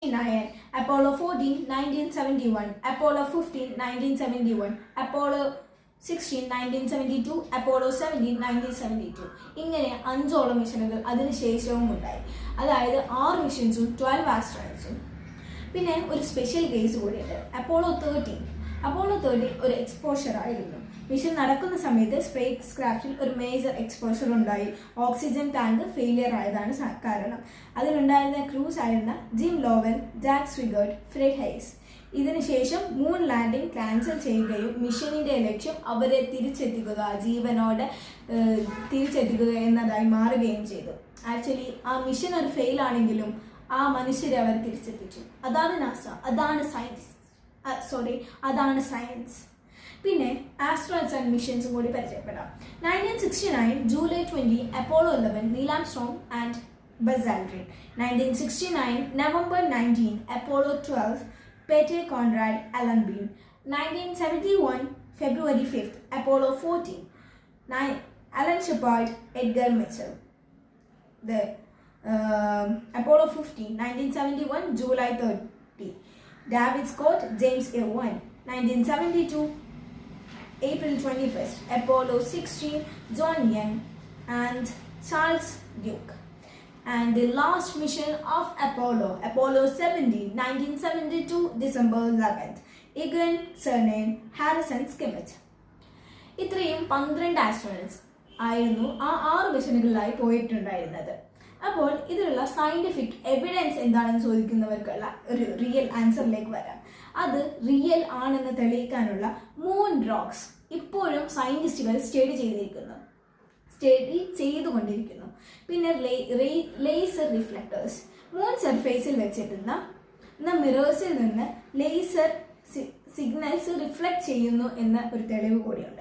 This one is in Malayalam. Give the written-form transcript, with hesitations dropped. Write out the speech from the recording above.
9, Apollo 14, 1971, Apollo 15, 1971, Apollo 16, 1972, Apollo 17, 1972 ഇങ്ങനെ 5ഓളം മിഷനുകൾ അതിനുശേഷവും ഉണ്ടായി. അതായത് 6 മിഷൻസും 12 ആസ്ട്രോണറ്റ്സും. പിന്നെ ഒരു സ്പെഷ്യൽ കേസ് കൂടിയുണ്ട്. അപ്പോളോ 13 ഒരു എക്സ്പോഷർ ആയിരുന്നു. മിഷൻ നടക്കുന്ന സമയത്ത് സ്പേസ് ക്രാഫ്റ്റിൽ ഒരു മേജർ എക്സ്പോഷർ ഉണ്ടായി. ഓക്സിജൻ ടാങ്ക് ഫെയിലിയർ ആയതാണ് കാരണം. അതിലുണ്ടായിരുന്ന ക്രൂസ് ആയിരുന്ന ജിം ലോവൽ, ജാക്ക് സ്വിഗർഡ്, ഫ്രെഡ് ഹൈസ്. ഇതിനുശേഷം മൂൺ ലാൻഡിംഗ് ക്യാൻസൽ ചെയ്യുകയും മിഷനിന്റെ ലക്ഷ്യം അവരെ തിരിച്ചെത്തിക്കുക, ജീവനോടെ തിരിച്ചെത്തിക്കുക എന്നതായി മാറുകയും ചെയ്തു. ആക്ച്വലി ആ മിഷൻ ഒരു ഫെയിൽ ആണെങ്കിലും ആ മനുഷ്യരെ അവർ തിരിച്ചെത്തിച്ചു. അതാണ് നാസ, അതാണ് സയൻസ്. പിന്നെ ആസ്ട്രോണറ്റ്സ് ആൻഡ് മിഷൻസും കൂടി പരിചയപ്പെടാം. 1969 July 20 Apollo 11 Neil Armstrong and Buzz Aldrin. 1969 November 19 Apollo 12 Pete Conrad Alan Bean. 1971 February 5 Apollo 14 Alan Shepard, Edgar Mitchell. Apollo 15 1971 July 30 David Scott, James Irwin. 1972 April 21st Apollo 16 John Young and Charles Duke. And the last mission of Apollo 17 1972 December 11th Egan Cernan, Harrison Skimmett. ഇത്രയും 12 ആസ്ട്രോണറ്റ്സ് ആയിരുന്നു ആ 6 മിഷനുകളിലായി പോയിട്ടുണ്ടായിരുന്നത്. അപ്പോൾ ഇതിലുള്ള സയന്റിഫിക് എവിഡൻസ് എന്താണെന്ന് ചോദിക്കുന്നവർക്കുള്ള ഒരു റിയൽ ആൻസറിലേക്ക് വരാം. അത് റിയൽ ആണെന്ന് തെളിയിക്കാനുള്ള മൂൺ റോക്സ് ഇപ്പോഴും സയന്റിസ്റ്റുകൾ സ്റ്റഡി ചെയ്തുകൊണ്ടിരിക്കുന്നു. പിന്നെ ലേസർ റിഫ്ലക്ടേഴ്സ് മൂൺ സർഫേസിൽ വെച്ചിട്ടുന്ന മിറേഴ്സിൽ നിന്ന് ലേസർ സിഗ്നൽസ് റിഫ്ലക്ട് ചെയ്യുന്നു എന്ന ഒരു തെളിവ് കൂടിയുണ്ട്.